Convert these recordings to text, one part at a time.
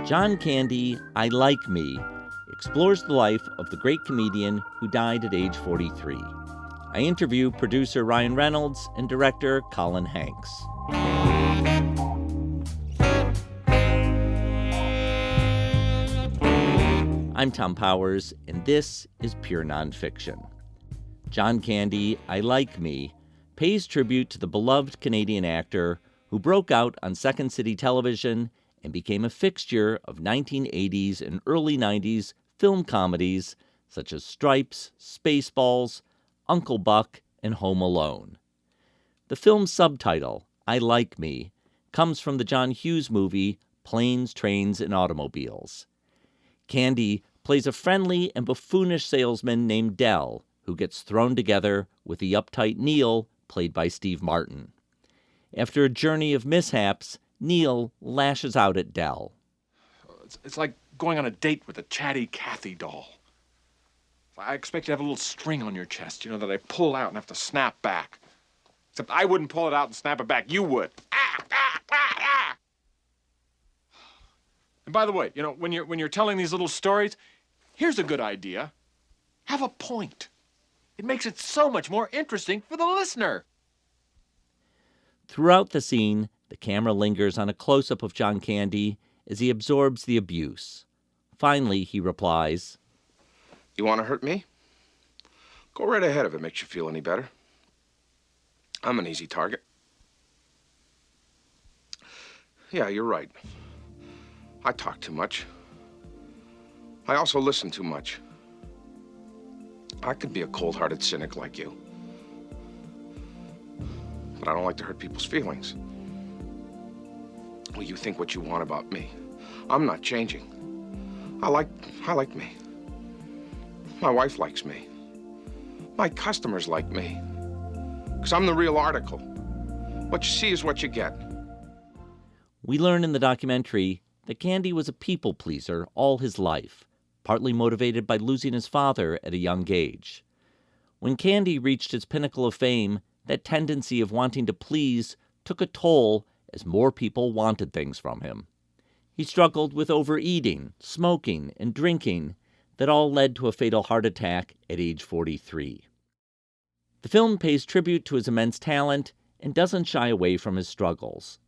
John Candy, I Like Me, explores the life of the great comedian who died at age 43. I interview producer Ryan Reynolds and director Colin Hanks. I'm Tom Powers, and this is Pure Nonfiction. John Candy, I Like Me, pays tribute to the beloved Canadian actor who broke out on Second City television and became a fixture of 1980s and early 90s film comedies such as Stripes, Spaceballs, Uncle Buck, and Home Alone. The film's subtitle, I Like Me, comes from the John Hughes movie Planes, Trains, and Automobiles. Candy plays a friendly and buffoonish salesman named Del, who gets thrown together with the uptight Neil, played by Steve Martin. After a journey of mishaps, Neil lashes out at Del. It's like going on a date with a chatty Cathy doll. I expect you to have a little string on your chest, that I pull out and have to snap back. Except I wouldn't pull it out and snap it back. You would. And by the way, when you're telling these little stories, here's a good idea. Have a point. It makes it so much more interesting for the listener. Throughout the scene, the camera lingers on a close-up of John Candy as he absorbs the abuse. Finally, he replies, "You want to hurt me? Go right ahead if it makes you feel any better. I'm an easy target." Yeah, you're right. I talk too much. I also listen too much. I could be a cold-hearted cynic like you. But I don't like to hurt people's feelings. Well, you think what you want about me. I'm not changing. I like me. My wife likes me. My customers like me. Because I'm the real article. What you see is what you get. We learn in the documentary that Candy was a people pleaser all his life, partly motivated by losing his father at a young age. When Candy reached his pinnacle of fame, that tendency of wanting to please took a toll as more people wanted things from him. He struggled with overeating, smoking, and drinking that all led to a fatal heart attack at age 43. The film pays tribute to his immense talent and doesn't shy away from his struggles.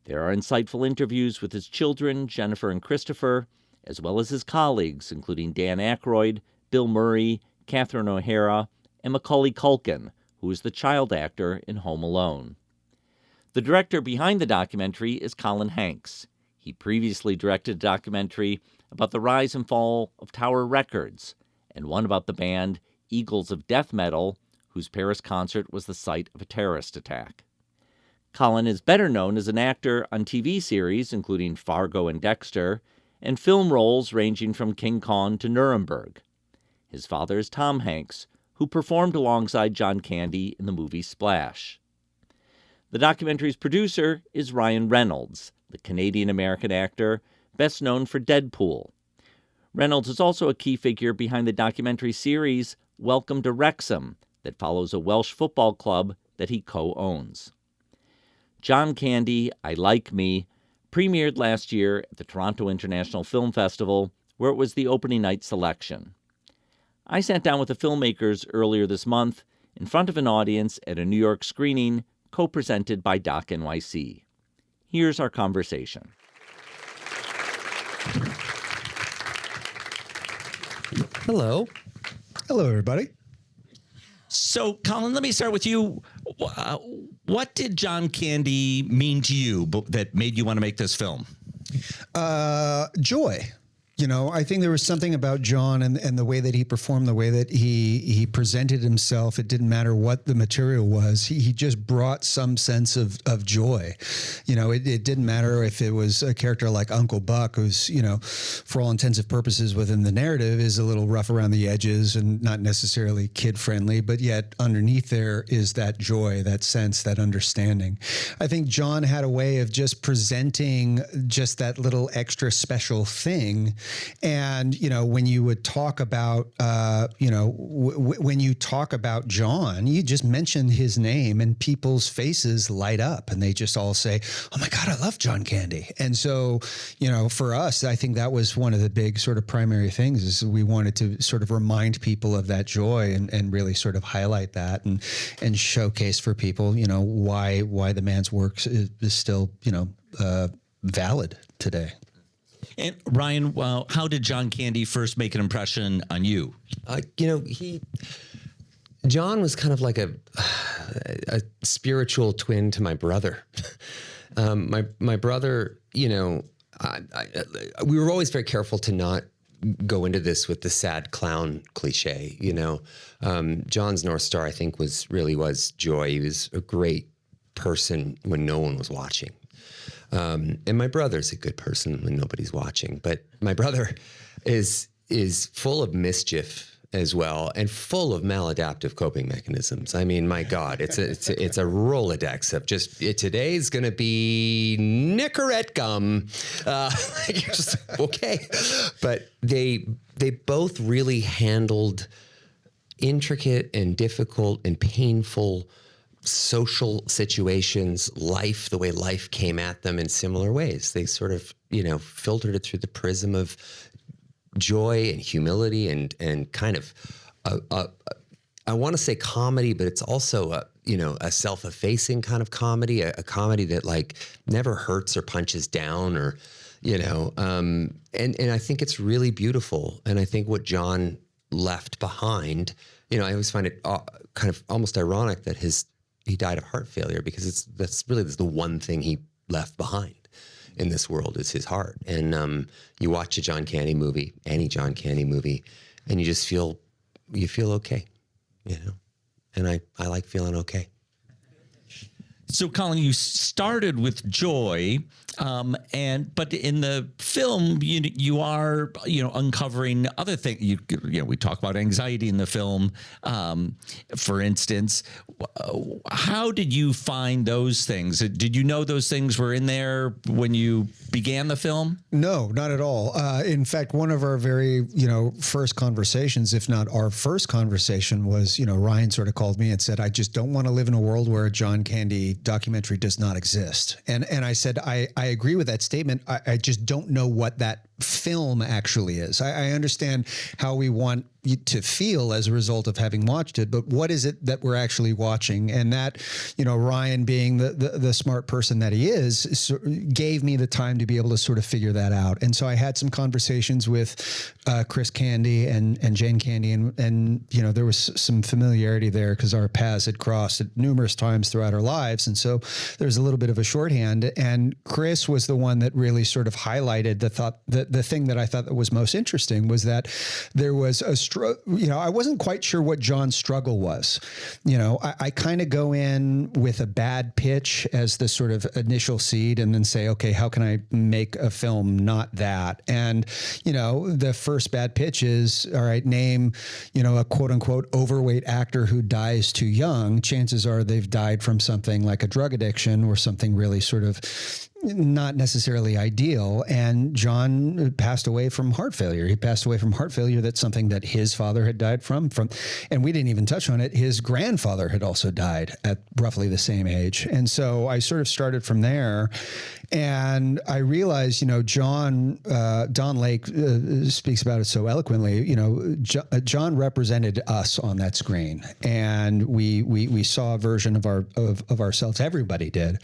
There are insightful interviews with his children, Jennifer and Christopher, as well as his colleagues, including Dan Aykroyd, Bill Murray, Catherine O'Hara, and Macaulay Culkin, who is the child actor in Home Alone. The director behind the documentary is Colin Hanks. He previously directed a documentary about the rise and fall of Tower Records, and one about the band Eagles of Death Metal, whose Paris concert was the site of a terrorist attack. Colin is better known as an actor on TV series, including Fargo and Dexter, and film roles ranging from King Kong to Nuremberg. His father is Tom Hanks, who performed alongside John Candy in the movie Splash. The documentary's producer is Ryan Reynolds, the Canadian-American actor best known for Deadpool. Reynolds is also a key figure behind the documentary series Welcome to Wrexham, that follows a Welsh football club that he co-owns. John Candy, I Like Me, premiered last year at the Toronto International Film Festival, where it was the opening night selection. I sat down with the filmmakers earlier this month in front of an audience at a New York screening co-presented by Doc NYC. Here's our conversation. Hello. Hello, everybody. So, Colin, let me start with you. What did John Candy mean to you that made you want to make this film? Joy. I think there was something about John and the way that he performed, the way that he presented himself. It didn't matter what the material was. He just brought some sense of joy. It didn't matter if it was a character like Uncle Buck, who's, for all intents and purposes within the narrative is a little rough around the edges and not necessarily kid friendly, but yet underneath there is that joy, that sense, that understanding. I think John had a way of just presenting just that little extra special thing And, when you would talk about, when you talk about John, you just mentioned his name and people's faces light up and they just all say, oh my God, I love John Candy. And so, for us, I think that was one of the big sort of primary things is we wanted to sort of remind people of that joy and really sort of highlight that and showcase for people, why the man's work is still, valid today. And Ryan, well, how did John Candy first make an impression on you? John was kind of like a spiritual twin to my brother. My brother, we were always very careful to not go into this with the sad clown cliche. John's North Star, I think, was joy. He was a great person when no one was watching. And my brother's a good person when nobody's watching, but my brother is full of mischief as well, and full of maladaptive coping mechanisms. I mean, my God, it's a Rolodex of just today's going to be Nicorette gum. Okay, but they both really handled intricate and difficult and painful social situations, life, the way life came at them in similar ways. They sort of, filtered it through the prism of joy and humility and kind of, I want to say comedy, but it's also a self-effacing kind of comedy, a comedy that like never hurts or punches down or, and I think it's really beautiful. And I think what John left behind, I always find it kind of almost ironic that he died of heart failure because that's the one thing he left behind in this world is his heart. And you watch a John Candy movie, any John Candy movie, and you just feel okay, and I like feeling okay. So, Colin, you started with joy, but in the film, you are uncovering other things. We talk about anxiety in the film, for instance. How did you find those things? Did you know those things were in there when you began the film? No, not at all. In fact, one of our very first conversations, if not our first conversation, was Ryan sort of called me and said, "I just don't want to live in a world where a John Candy documentary does not exist." And I said, I agree with that statement. I just don't know what that film actually is. I understand how we want you to feel as a result of having watched it, but what is it that we're actually watching? And that, Ryan being the smart person that he is, gave me the time to be able to sort of figure that out. And so I had some conversations with Chris Candy and Jane Candy, and there was some familiarity there because our paths had crossed at numerous times throughout our lives. And so there's a little bit of a shorthand. And Chris was the one that really sort of highlighted the thing that I thought that was most interesting was that there was I wasn't quite sure what John's struggle was. I kind of go in with a bad pitch as the sort of initial seed and then say, okay, how can I make a film not that? And, the first bad pitch is, all right, name, a quote unquote overweight actor who dies too young. Chances are they've died from something like a drug addiction or something really sort of not necessarily ideal. And John passed away from heart failure. He passed away from heart failure. That's something that his father had died from, and we didn't even touch on it. His grandfather had also died at roughly the same age. And so I sort of started from there, and I realized, Don Lake speaks about it so eloquently. John represented us on that screen, and we saw a version of ourselves. Everybody did.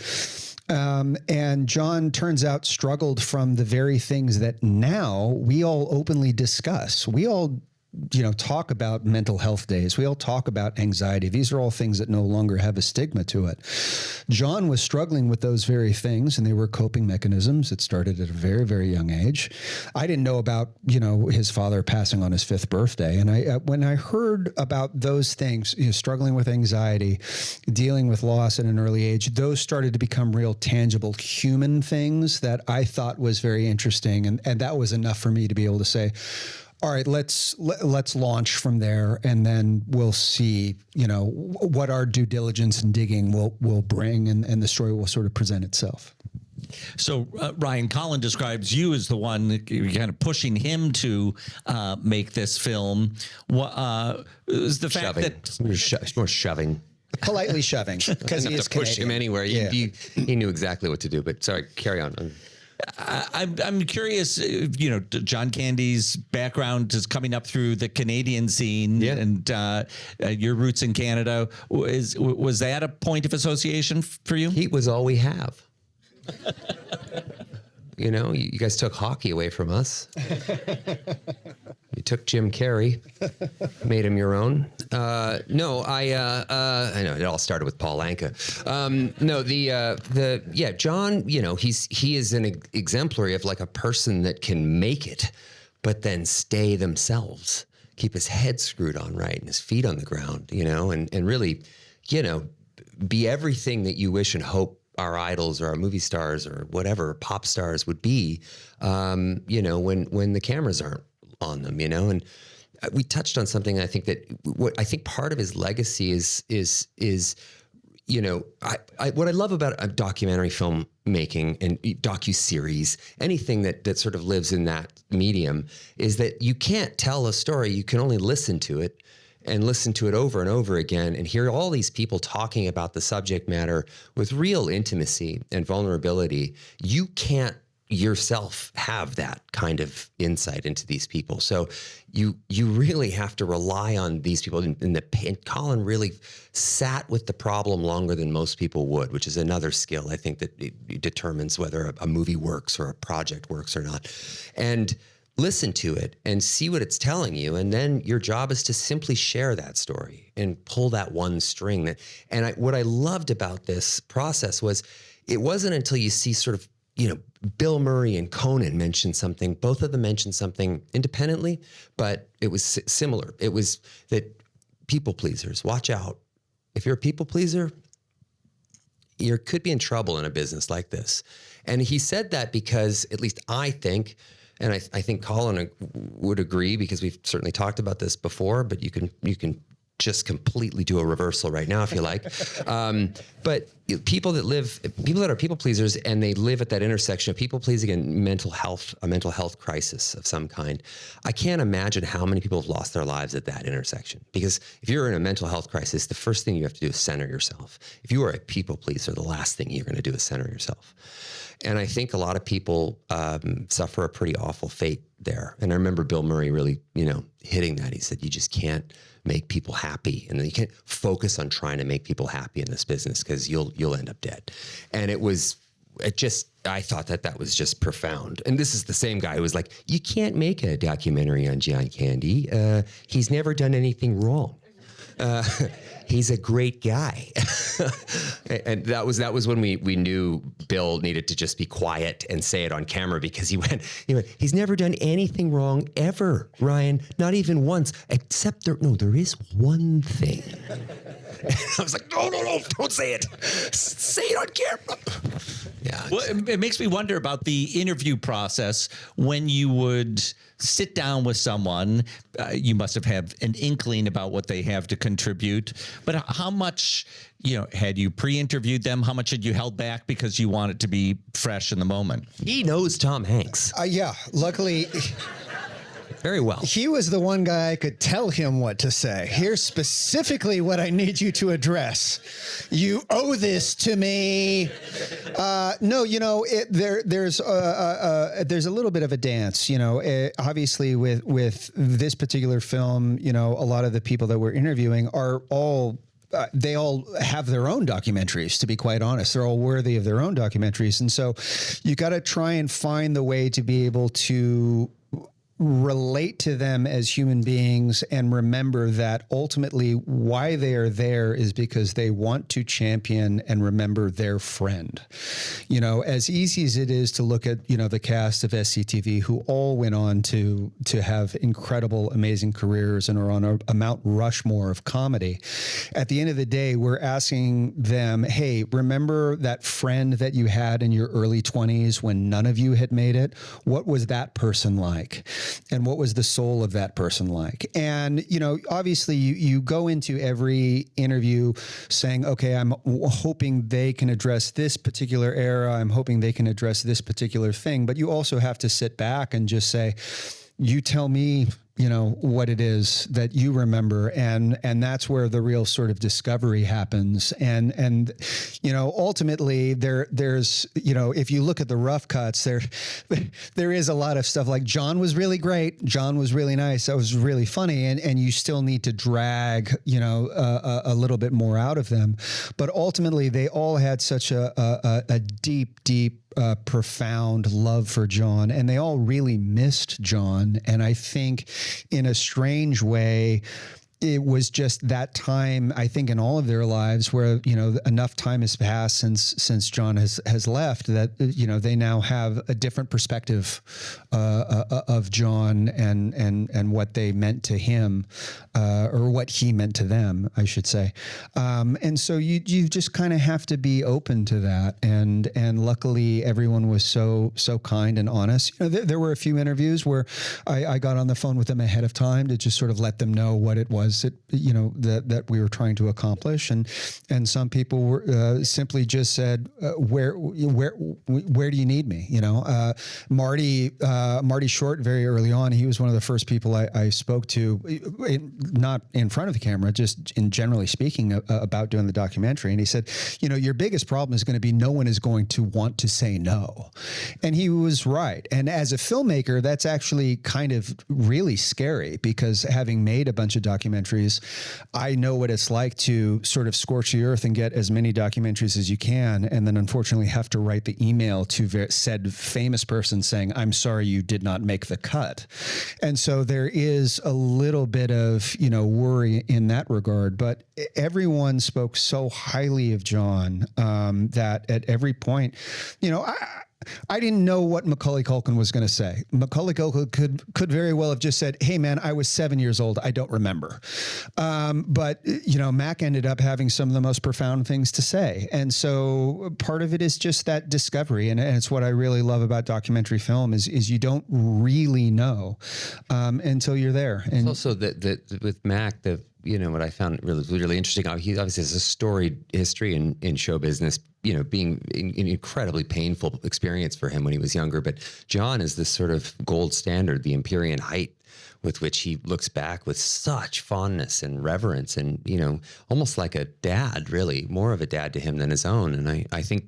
And John, turns out, struggled from the very things that now we all openly discuss. We all talk about mental health days. We all talk about anxiety. These are all things that no longer have a stigma to it. John was struggling with those very things, and they were coping mechanisms. It started at a very, very young age. I didn't know about, his father passing on his 5th birthday. And when I heard about those things, struggling with anxiety, dealing with loss at an early age, those started to become real tangible human things that I thought was very interesting. And that was enough for me to be able to say, all right, let's launch from there, and then we'll see, what our due diligence and digging will bring, and the story will sort of present itself. So Ryan, Colin describes you as the one kind of pushing him to make this film. Is the fact Shoving. that More shoving. Politely shoving because he is To push him Canadian. anywhere. Yeah. He knew exactly what to do. But sorry, carry on. I'm curious, John Candy's background is coming up through the Canadian scene, and your roots in Canada. Was that a point of association for you? Heat was all we have. You guys took hockey away from us. You took Jim Carrey, made him your own. I know it all started with Paul Anka. John. He is an exemplary of like a person that can make it, but then stay themselves, keep his head screwed on right and his feet on the ground, and really, be everything that you wish and hope our idols or our movie stars or whatever pop stars would be, when the cameras aren't on them, and we touched on something. I think that what I think part of his legacy is what I love about a documentary film making and docuseries, anything that sort of lives in that medium, is that you can't tell a story. You can only listen to it and listen to it over and over again and hear all these people talking about the subject matter with real intimacy and vulnerability. You can't yourself have that kind of insight into these people. So you really have to rely on these people. And Colin really sat with the problem longer than most people would, which is another skill, I think, that it determines whether a movie works or a project works or not. And listen to it and see what it's telling you. And then your job is to simply share that story and pull that one string. What I loved about this process was it wasn't until you see sort of, Bill Murray and Conan mentioned something. Both of them mentioned something independently, but it was similar. It was that people pleasers, watch out. If you're a people pleaser, you could be in trouble in a business like this. And he said that because, at least I think, and I think Colin would agree, because we've certainly talked about this before, but you can just completely do a reversal right now if you like. But people that are people pleasers and they live at that intersection of people pleasing and a mental health crisis of some kind. I can't imagine how many people have lost their lives at that intersection. Because if you're in a mental health crisis, the first thing you have to do is center yourself. If you are a people pleaser, the last thing you're going to do is center yourself. And I think a lot of people suffer a pretty awful fate there. And I remember Bill Murray really, hitting that. He said, you just can't make people happy. And you can't focus on trying to make people happy in this business, because you'll end up dead. And I thought that was just profound. And this is the same guy who was like, you can't make a documentary on John Candy. He's never done anything wrong. He's a great guy. And that was when we knew Bill needed to just be quiet and say it on camera, because he went, he's never done anything wrong ever, Ryan, not even once, except there is one thing. And I was like, no, don't say it. Say it on camera. Yeah. Well, it makes me wonder about the interview process. When you would sit down with someone, you must have had an inkling about what they have to contribute. But how much, had you pre-interviewed them? How much had you held back because you want it to be fresh in the moment? He knows Tom Hanks. Yeah, luckily. Very well. He was the one guy I could tell him what to say. Here's specifically what I need you to address. You owe this to me. There's a little bit of a dance. Obviously with this particular film, a lot of the people that we're interviewing are all. They all have their own documentaries, to be quite honest. They're all worthy of their own documentaries. And so you got to try and find the way to be able to relate to them as human beings and remember that ultimately why they are there is because they want to champion and remember their friend. As easy as it is to look at, the cast of SCTV, who all went on to have incredible, amazing careers and are on a Mount Rushmore of comedy. At the end of the day, we're asking them, hey, remember that friend that you had in your early 20s when none of you had made it? What was that person like? and what was the soul of that person like. And, you know, obviously you go into every interview saying, okay, I'm hoping they can address this particular era. I'm hoping they can address this particular thing. But you also have to sit back and just say, you tell me, you know, what it is that you remember. And that's where the real sort of discovery happens. And, you know, ultimately there's, you know, if you look at the rough cuts, there is a lot of stuff like John was really great. John was really nice. That was really funny. And you still need to drag, you know, a little bit more out of them. But ultimately they all had such a deep, profound love for John, and they all really missed John. And I think in a strange way, it was just that time, I think, in all of their lives where, you know, enough time has passed since John has left that, you know, they now have a different perspective of John and what they meant to him, or what he meant to them, I should say. And so you just kind of have to be open to that. And luckily everyone was so kind and honest. You know, there were a few interviews where I got on the phone with them ahead of time to just sort of let them know what it was that we were trying to accomplish, and some people were simply just said, where do you need me? You know, Marty Short, very early on, he was one of the first people I spoke to, not in front of the camera, just in generally speaking about doing the documentary. And he said, you know, your biggest problem is going to be no one is going to want to say no. And he was right. And as a filmmaker, that's actually kind of really scary, because having made a bunch of documentaries, I know what it's like to sort of scorch the earth and get as many documentaries as you can, and then unfortunately have to write the email to said famous person saying, I'm sorry you did not make the cut. And so there is a little bit of, you know, worry in that regard. But everyone spoke so highly of John that at every point, you know, I didn't know what Macaulay Culkin was going to say. Macaulay Culkin could very well have just said, hey, man, I was 7 years old. I don't remember. But, you know, Mac ended up having some of the most profound things to say. And so part of it is just that discovery. And it's what I really love about documentary film is you don't really know until you're there. And it's also that with Mac, you know, what I found really interesting, he obviously has a storied history in show business, you know, being an incredibly painful experience for him when he was younger. But John is this sort of gold standard, the Empyrean height with which he looks back with such fondness and reverence and, you know, almost like a dad, really, more of a dad to him than his own. And I think,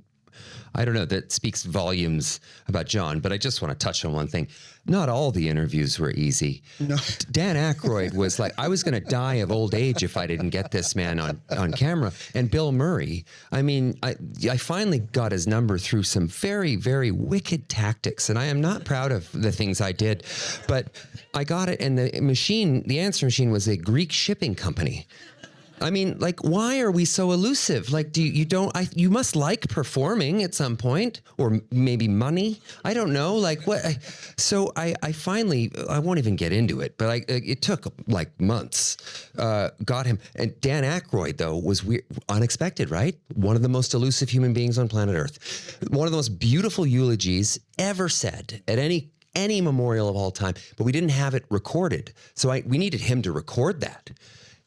I don't know, that speaks volumes about John, but I just want to touch on one thing. Not all the interviews were easy. No. Dan Aykroyd was like, I was going to die of old age if I didn't get this man on camera. And Bill Murray, I mean, I finally got his number through some very, very wicked tactics. And I am not proud of the things I did, but I got it. And the answer machine was a Greek shipping company. I mean, like, why are we so elusive? Like, you must like performing at some point, or maybe money. I don't know. Like what? So I finally, I won't even get into it, but it took like months, got him. And Dan Aykroyd, though, was weird, unexpected, right? One of the most elusive human beings on planet Earth. One of the most beautiful eulogies ever said at any memorial of all time, but we didn't have it recorded. So we needed him to record that.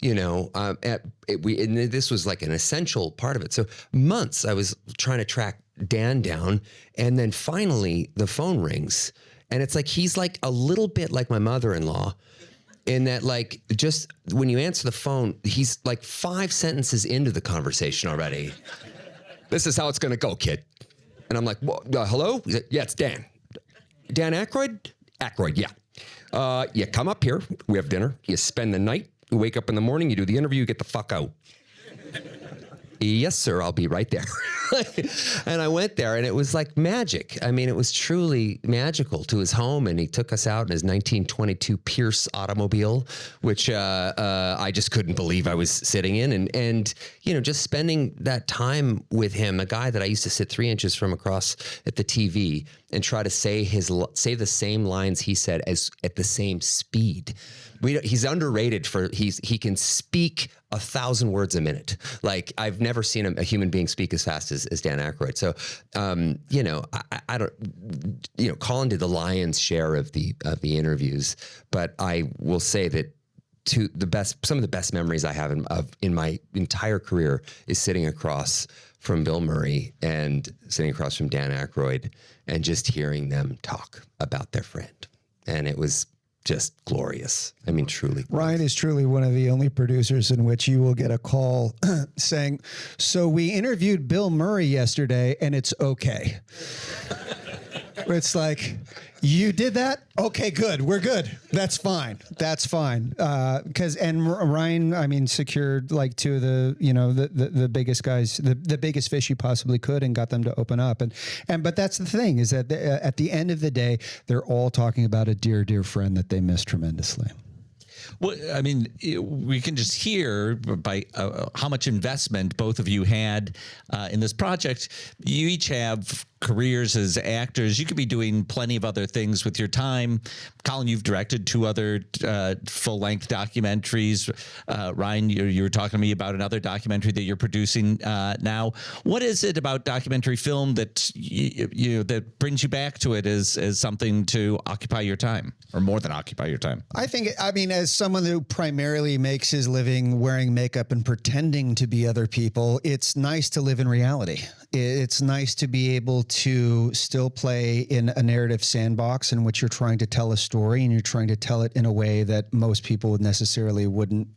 You know, and this was like an essential part of it. So months I was trying to track Dan down, and then finally the phone rings, and it's like he's like a little bit like my mother-in-law, in that, like, just when you answer the phone, he's like 5 sentences into the conversation already. This is how it's going to go, kid. And I'm like, hello? Yeah, it's Dan. Dan Aykroyd? Aykroyd, yeah. You come up here, we have dinner, you spend the night. You wake up in the morning, you do the interview, you get the fuck out. Yes, sir, I'll be right there. And I went there, and it was like magic. I mean, it was truly magical to his home, and he took us out in his 1922 Pierce automobile, which I just couldn't believe I was sitting in. And you know, just spending that time with him, a guy that I used to sit 3 inches from across at the TV and try to say the same lines he said as at the same speed, He's underrated for he can speak 1,000 words a minute. Like I've never seen a human being speak as fast as Dan Aykroyd. So, you know, I don't, you know, Colin did the lion's share of the interviews, but I will say that some of the best memories I have in my entire career is sitting across from Bill Murray and sitting across from Dan Aykroyd and just hearing them talk about their friend. And it was just glorious. I mean, truly. Ryan is truly one of the only producers in which you will get a call saying, so we interviewed Bill Murray yesterday and it's okay. It's like, you did that? Okay, good. We're good. That's fine. That's fine. And Ryan, I mean, secured like two of the, you know, the biggest guys, the biggest fish you possibly could, and got them to open up. But that's the thing, is that at the end of the day, they're all talking about a dear, dear friend that they miss tremendously. Well, I mean, we can just hear by how much investment both of you had in this project. You each have careers as actors. You could be doing plenty of other things with your time. Colin, you've directed 2 other full-length documentaries. Ryan, you were talking to me about another documentary that you're producing now. What is it about documentary film that that brings you back to it as something to occupy your time, or more than occupy your time? I mean, as someone who primarily makes his living wearing makeup and pretending to be other people, it's nice to live in reality. It's nice to be able to still play in a narrative sandbox in which you're trying to tell a story, and you're trying to tell it in a way that most people wouldn't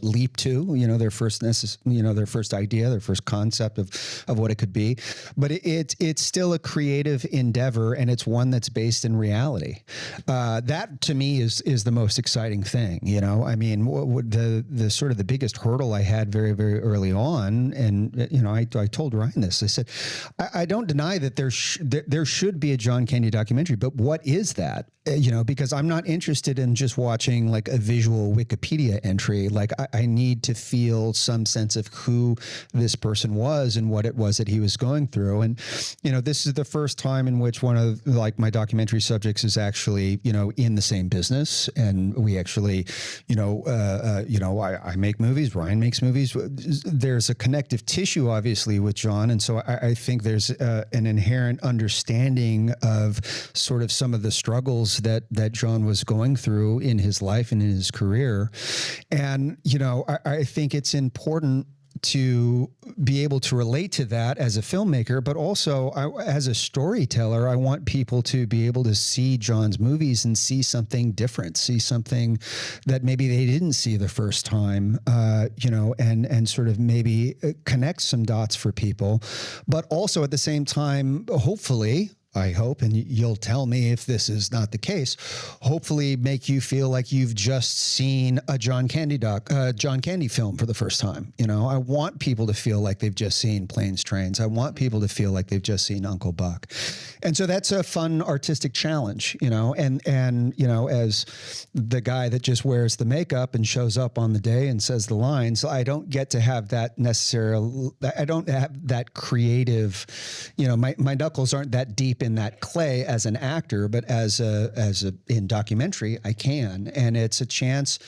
leap to, you know, their first idea, their first concept of what it could be. But it's still a creative endeavor, and it's one that's based in reality. That to me is the most exciting thing. You know, I mean, the sort of the biggest hurdle I had very, very early on, and you know, I told Ryan this. I said, I don't deny that there should be a John Candy documentary, but what is that? You know, because I'm not interested in just watching like a visual Wikipedia entry. Like I need to feel some sense of who this person was and what it was that he was going through. And, you know, this is the first time in which one of like my documentary subjects is actually, you know, in the same business. And we actually, I make movies, Ryan makes movies. There's a connective tissue, obviously, with John. And so I think there's an inherent understanding of sort of some of the struggles that John was going through in his life and in his career. And, you know, I think it's important to be able to relate to that as a filmmaker, but also as a storyteller. I want people to be able to see John's movies and see something different, see something that maybe they didn't see the first time, and sort of maybe connect some dots for people. But also at the same time, hopefully, I hope, and you'll tell me if this is not the case, hopefully make you feel like you've just seen a John Candy film for the first time. You know, I want people to feel like they've just seen Planes, Trains. I want people to feel like they've just seen Uncle Buck. And so that's a fun artistic challenge, you know, and you know, as the guy that just wears the makeup and shows up on the day and says the lines, I don't get to have that I don't have that creative, you know, my knuckles aren't that deep in that clay as an actor, but as in documentary, I can. And it's a chance.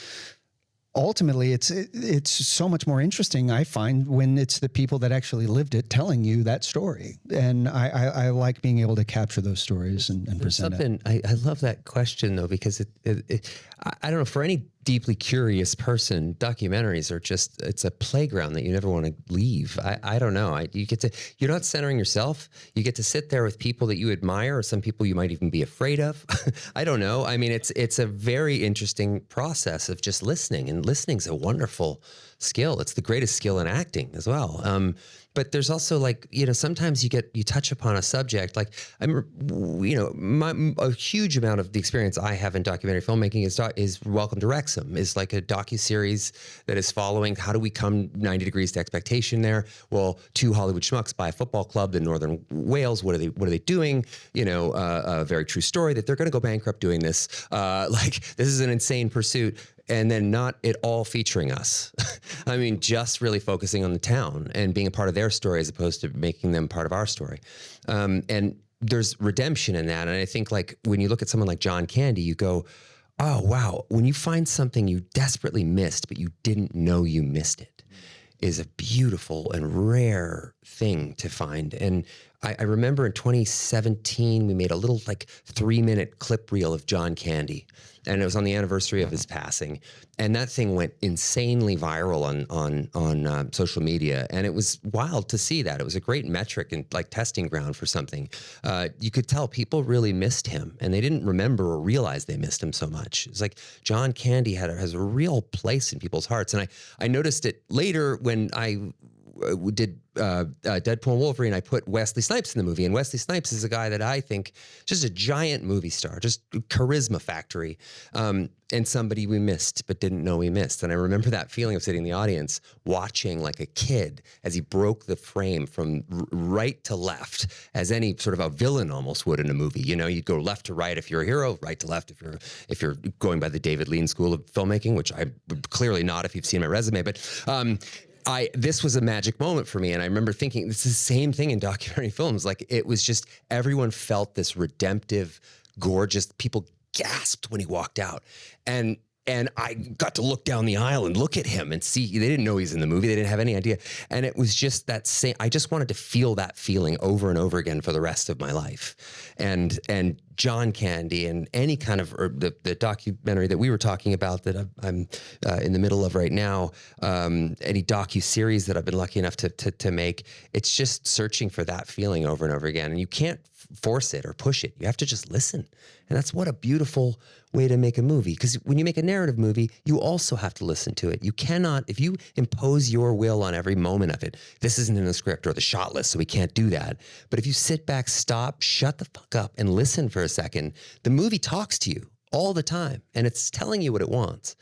Ultimately, it's so much more interesting, I find, when it's the people that actually lived it telling you that story. And I like being able to capture those stories and present it. I love that question, though, because I don't know, for any deeply curious person, documentaries are just, it's a playground that you never want to leave. I don't know. You're not centering yourself. You get to sit there with people that you admire, or some people you might even be afraid of. I don't know. I mean, it's a very interesting process of just listening, and listening's a wonderful skill. It's the greatest skill in acting as well. But there's also, like, you know, sometimes you touch upon a subject, like, a huge amount of the experience I have in documentary filmmaking is Welcome to Wrexham, is like a docuseries that is following how do we come 90 degrees to expectation there. Well, 2 Hollywood schmucks buy a football club in northern Wales. What are they doing? You know, a very true story that they're going to go bankrupt doing this. This is an insane pursuit. And then not at all featuring us. I mean, just really focusing on the town and being a part of their story as opposed to making them part of our story. And there's redemption in that. And I think, like, when you look at someone like John Candy, you go, oh, wow, when you find something you desperately missed, but you didn't know you missed it, is a beautiful and rare thing to find. And I remember in 2017, we made a little like 3-minute clip reel of John Candy, and it was on the anniversary of his passing. And that thing went insanely viral on social media. And it was wild to see that. It was a great metric and like testing ground for something. You could tell people really missed him, and they didn't remember or realize they missed him so much. It's like John Candy has a real place in people's hearts. And I noticed it later when I did Deadpool and Wolverine. I put Wesley Snipes in the movie, and Wesley Snipes is a guy that I think just a giant movie star, just charisma factory, and somebody we missed but didn't know we missed. And I remember that feeling of sitting in the audience watching like a kid as he broke the frame from right to left, as any sort of a villain almost would in a movie. You know, you'd go left to right if you're a hero, right to left if you're going by the David Lean school of filmmaking, which I'm clearly not if you've seen my resume, but this was a magic moment for me. And I remember thinking, this is the same thing in documentary films. Like, it was just, everyone felt this redemptive, gorgeous, people gasped when he walked out. And I got to look down the aisle and look at him and see, they didn't know he's in the movie. They didn't have any idea. And it was just that same, I just wanted to feel that feeling over and over again for the rest of my life. And John Candy and any kind of, or the documentary that we were talking about that I'm in the middle of right now, any docu-series that I've been lucky enough to make, it's just searching for that feeling over and over again. And you can't force it or push it. You have to just listen. And that's what a beautiful way to make a movie. Because when you make a narrative movie, you also have to listen to it. You cannot, if you impose your will on every moment of it, this isn't in the script or the shot list, so we can't do that. But if you sit back, stop, shut the fuck up, and listen for a second, the movie talks to you all the time, and it's telling you what it wants.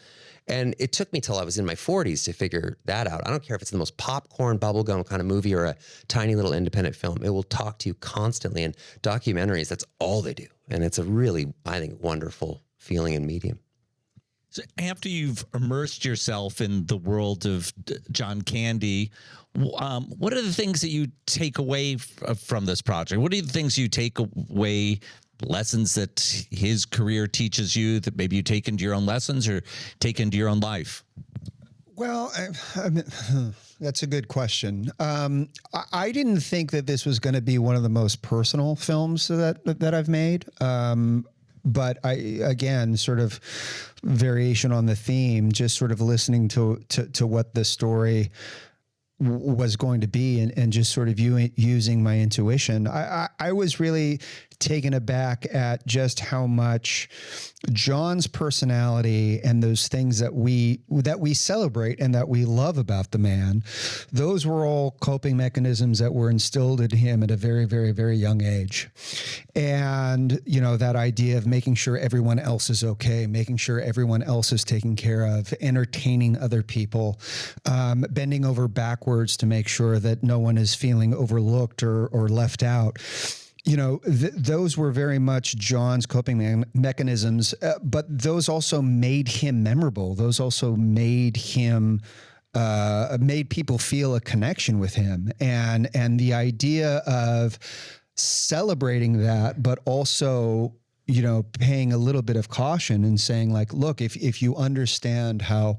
And it took me till I was in my 40s to figure that out. I don't care if it's the most popcorn, bubblegum kind of movie or a tiny little independent film. It will talk to you constantly. And documentaries, that's all they do. And it's a really, I think, wonderful feeling and medium. So after you've immersed yourself in the world of John Candy, what are the things that you take away from this project? What are the things you take away, lessons that his career teaches you that maybe you take into your own lessons or take into your own life? Well, I mean, that's a good question. I didn't think that this was going to be one of the most personal films that I've made. But again, sort of variation on the theme, just sort of listening to what the story was going to be and just sort of using my intuition. I was really taken aback at just how much John's personality and those things that we celebrate and that we love about the man, those were all coping mechanisms that were instilled in him at a very, very, very young age. And, you know, that idea of making sure everyone else is okay, making sure everyone else is taken care of, entertaining other people, bending over backwards to make sure that no one is feeling overlooked or left out. You know, those were very much John's coping mechanisms, but those also made him memorable. Those also made him, made people feel a connection with him. And the idea of celebrating that, but also, you know, paying a little bit of caution and saying like, look, if you understand how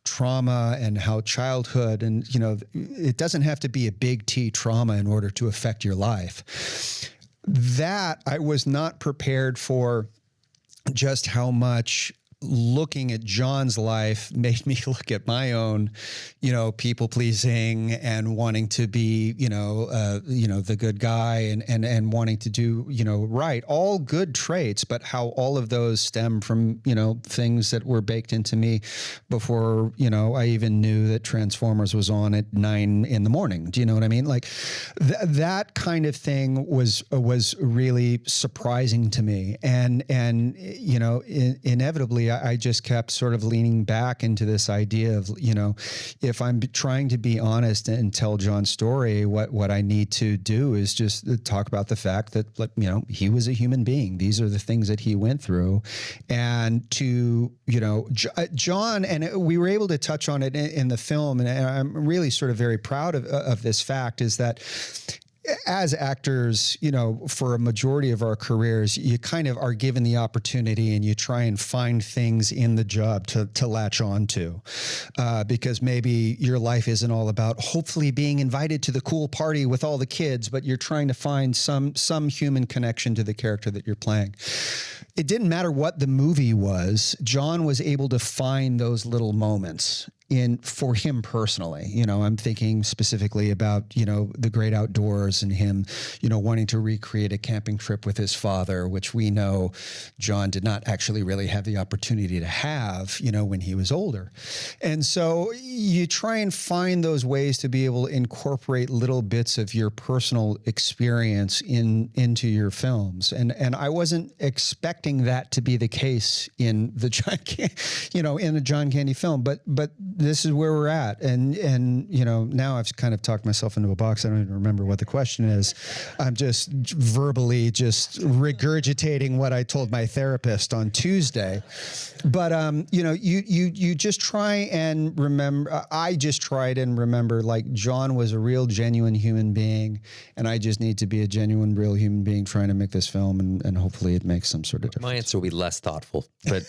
trauma and how childhood and, you know, it doesn't have to be a big T trauma in order to affect your life. That I was not prepared for, just how much looking at John's life made me look at my own, you know, people pleasing and wanting to be, the good guy and wanting to do, you know, right. All good traits, but how all of those stem from, you know, things that were baked into me before, you know, I even knew that Transformers was on at 9 a.m. Do you know what I mean? Like that kind of thing was really surprising to me. And you know, inevitably, I just kept sort of leaning back into this idea of, you know, if I'm trying to be honest and tell John's story, what I need to do is just talk about the fact that, you know, he was a human being. These are the things that he went through. And to, you know, John, and we were able to touch on it in the film, and I'm really sort of very proud of this fact, is that as actors, for a majority of our careers, you kind of are given the opportunity and you try and find things in the job to latch on to, because maybe your life isn't all about hopefully being invited to the cool party with all the kids, but you're trying to find some human connection to the character that you're playing. It didn't matter what the movie was. John was able to find those little moments for him personally. I'm thinking specifically about, the great outdoors and him, wanting to recreate a camping trip with his father, which we know John did not actually really have the opportunity to have, when he was older. And so you try and find those ways to be able to incorporate little bits of your personal experience into your films. And I wasn't expecting that to be the case in the John Candy film, but this is where we're at. And now I've kind of talked myself into a box. I don't even remember what the question is. I'm just verbally just regurgitating what I told my therapist on Tuesday. But, you just try and remember, I just tried and remember, like, John was a real, genuine human being, and I just need to be a genuine, real human being trying to make this film, and hopefully it makes some sort of difference. My answer will be less thoughtful,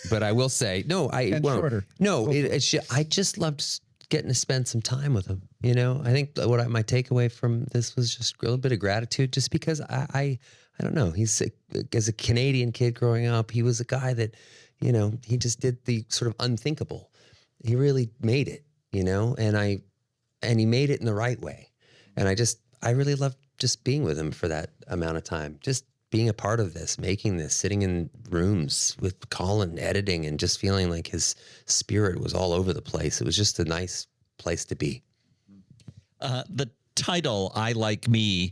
but I will say, no, I And won't. shorter. No, I just loved getting to spend some time with him. I think my takeaway from this was just a little bit of gratitude, just because I don't know. As a Canadian kid growing up, he was a guy that, he just did the sort of unthinkable. He really made it, and he made it in the right way. And I really loved just being with him for that amount of time. Just being a part of this, making this, sitting in rooms with Colin, editing, and just feeling like his spirit was all over the place. It was just a nice place to be. The title, I Like Me,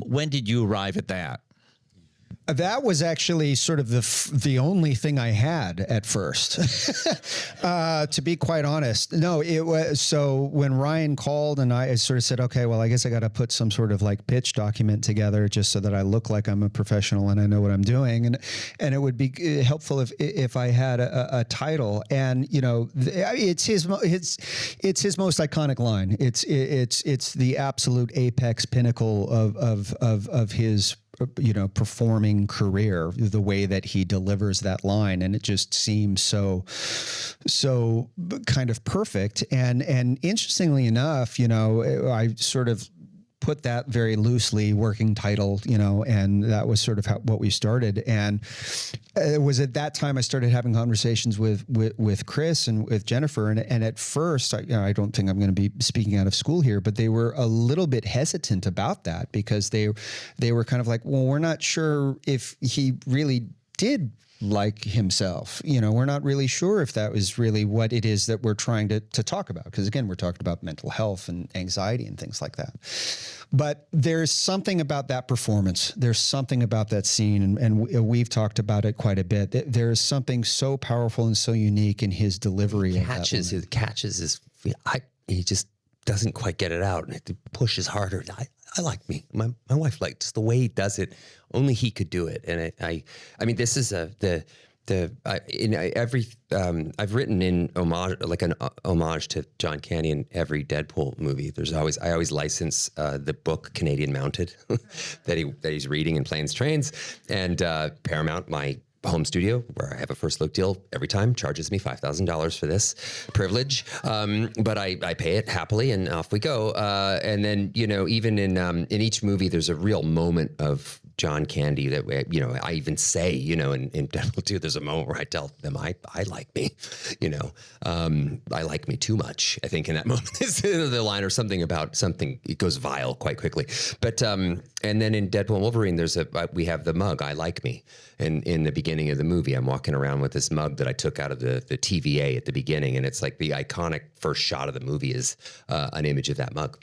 when did you arrive at that? That was actually sort of the only thing I had at first, to be quite honest. No, it was, so when Ryan called and I sort of said, okay, well, I guess I got to put some sort of like pitch document together just so that I look like I'm a professional and I know what I'm doing. And it would be helpful if I had a title. And, it's his most iconic line. It's the absolute apex pinnacle of his performing career, the way that he delivers that line. And it just seems so kind of perfect. And interestingly enough, I sort of put that very loosely, working title, and that was sort of what we started. And it was at that time I started having conversations with Chris and with Jennifer. And at first, I don't think I'm going to be speaking out of school here, but they were a little bit hesitant about that, because they were kind of like, well, we're not sure if he really did like himself. We're not really sure if that was really what it is that we're trying to talk about. Because again, we're talking about mental health and anxiety and things like that. But there's something about that performance. There's something about that scene. And we've talked about it quite a bit. There's something so powerful and so unique in his delivery. He just doesn't quite get it out, and it pushes harder. I like me. My wife liked just the way he does it. Only he could do it. And I mean, this is I've written in homage, like an homage to John Candy in every Deadpool movie. I always license the book Canadian Mounted that he's reading in Planes, Trains, and Paramount, my home studio where I have a first look deal every time, charges me $5,000 for this privilege. But I pay it happily, and off we go. And then, even in each movie, there's a real moment of John Candy that, I even say, in Deadpool 2, there's a moment where I tell them I like me, I like me too much. I think in that moment is the line, or something about something, it goes vile quite quickly. But, and then in Deadpool and Wolverine, we have the mug, I like me. And in the beginning of the movie, I'm walking around with this mug that I took out of the TVA at the beginning. And it's like the iconic first shot of the movie is an image of that mug.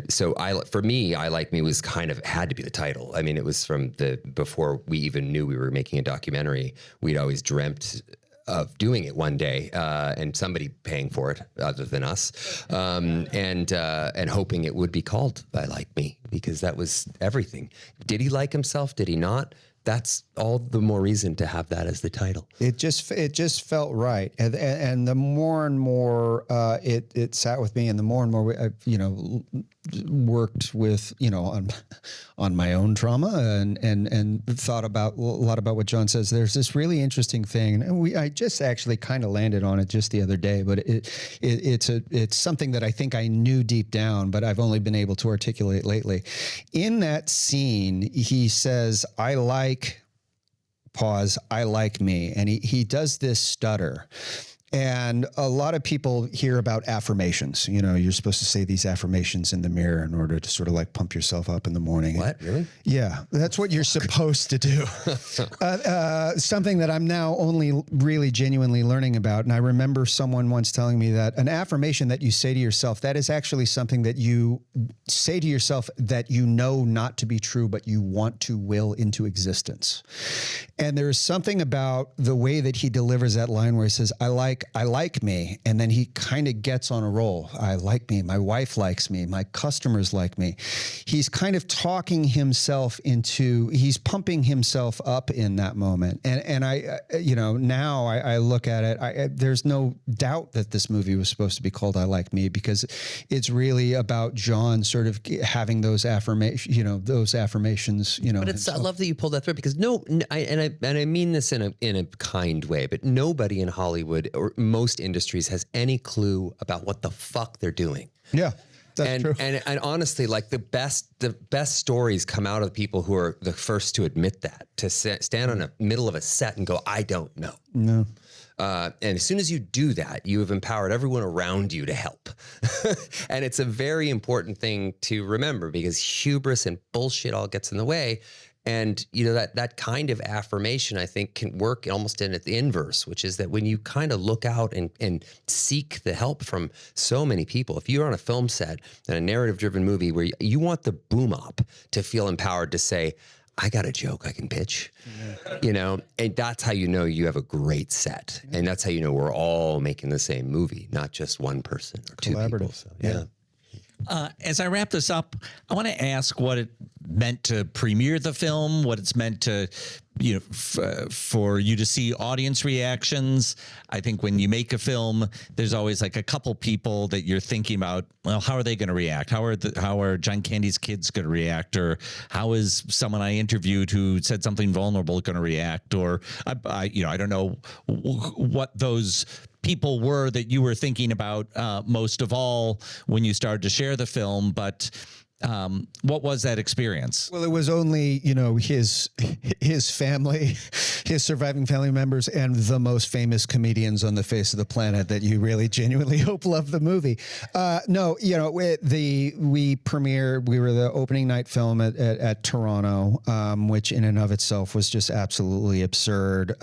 So for me, I Like Me was had to be the title. I mean, it was before we even knew we were making a documentary. We'd always dreamt of doing it one day, and somebody paying for it other than us, and hoping it would be called I Like Me, because that was everything. Did he like himself? Did he not? that's all the more reason to have that as the title. It just felt right, and the more and more it sat with me, and the more and more I worked with on my own trauma and thought about a lot about what John says. There's this really interesting thing, and I just actually kind of landed on it just the other day, but it's something that I think I knew deep down, but I've only been able to articulate lately. In that scene, he says, "I like." Pause. I like me. And he does this stutter. And a lot of people hear about affirmations. You're supposed to say these affirmations in the mirror in order to sort of like pump yourself up in the morning. What? Really? Yeah, that's what you're supposed to do. Something that I'm now only really genuinely learning about. And I remember someone once telling me that an affirmation that you say to yourself, that is actually something that you say to yourself that you know not to be true, but you want to will into existence. And there's something about the way that he delivers that line where he says, I like me. And then he kind of gets on a roll. I like me. My wife likes me. My customers like me. He's kind of talking himself he's pumping himself up in that moment. And I now I look at it, there's no doubt that this movie was supposed to be called I Like Me, because it's really about John sort of having those affirmations. But I love that you pulled that through, because I mean this in a kind way, but nobody in Hollywood or most industries has any clue about what the fuck they're doing. Yeah, that's true. And honestly, like the best stories come out of people who are the first to admit that, to stand on the middle of a set and go, I don't know. No. And as soon as you do that, you have empowered everyone around you to help. And it's a very important thing to remember, because hubris and bullshit all gets in the way. And, that kind of affirmation, I think, can work almost in the inverse, which is that when you kind of look out and seek the help from so many people, if you're on a film set and a narrative-driven movie where you want the boom op to feel empowered to say, I got a joke I can pitch, and that's how you know you have a great set. And that's how you know we're all making the same movie, not just one person or two people. So, yeah. As I wrap this up, I want to ask what it meant to premiere the film, what it's meant to, for you to see audience reactions. I think when you make a film, there's always like a couple people that you're thinking about, well, how are they going to react? How are John Candy's kids going to react? Or how is someone I interviewed who said something vulnerable going to react? Or I don't know what those people were that you were thinking about most of all when you started to share the film, but what was that experience? Well, it was only, his family, his surviving family members, and the most famous comedians on the face of the planet that you really genuinely hope love the movie. We premiered, we were the opening night film at Toronto, which in and of itself was just absolutely absurd.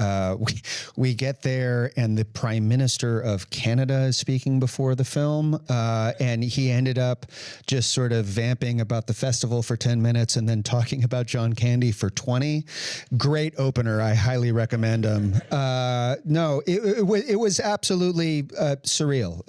We get there and the Prime Minister of Canada is speaking before the film, and he ended up just sort of vamping about the festival for 10 minutes and then talking about John Candy for 20. Great opener. I highly recommend him. It was absolutely surreal,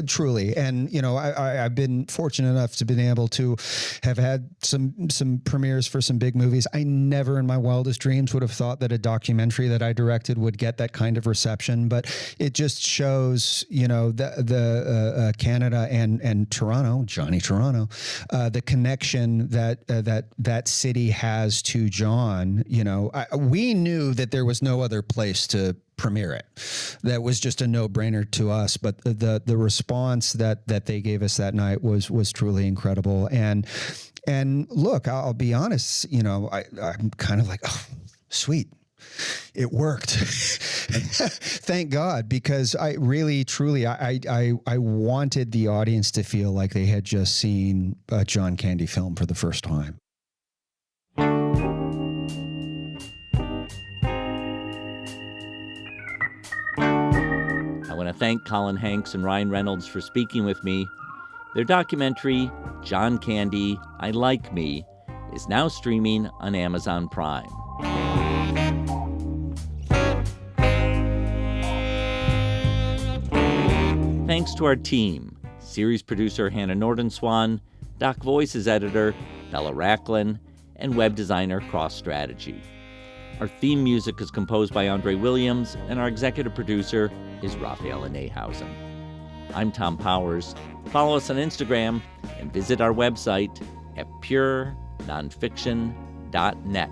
truly. And, I've been fortunate enough to been able to have had some premieres for some big movies. I never in my wildest dreams would have thought that a documentary that I directed would get that kind of reception, but it just shows, the Canada and Toronto, Johnny Toronto, the connection that city has to John. We knew that there was no other place to premiere it. That was just a no-brainer to us. But the response that they gave us that night was truly incredible. And look, I'll be honest. I'm kind of like, oh, sweet. It worked. Thank God, because I really, truly, I wanted the audience to feel like they had just seen a John Candy film for the first time. I want to thank Colin Hanks and Ryan Reynolds for speaking with me. Their documentary, John Candy, I Like Me, is now streaming on Amazon Prime. Thanks to our team, series producer Hannah Nordenswan, Doc Voices editor Bella Racklin, and web designer Cross Strategy. Our theme music is composed by Andre Williams, and our executive producer is Raphael Nehausen. I'm Tom Powers. Follow us on Instagram and visit our website at purenonfiction.net.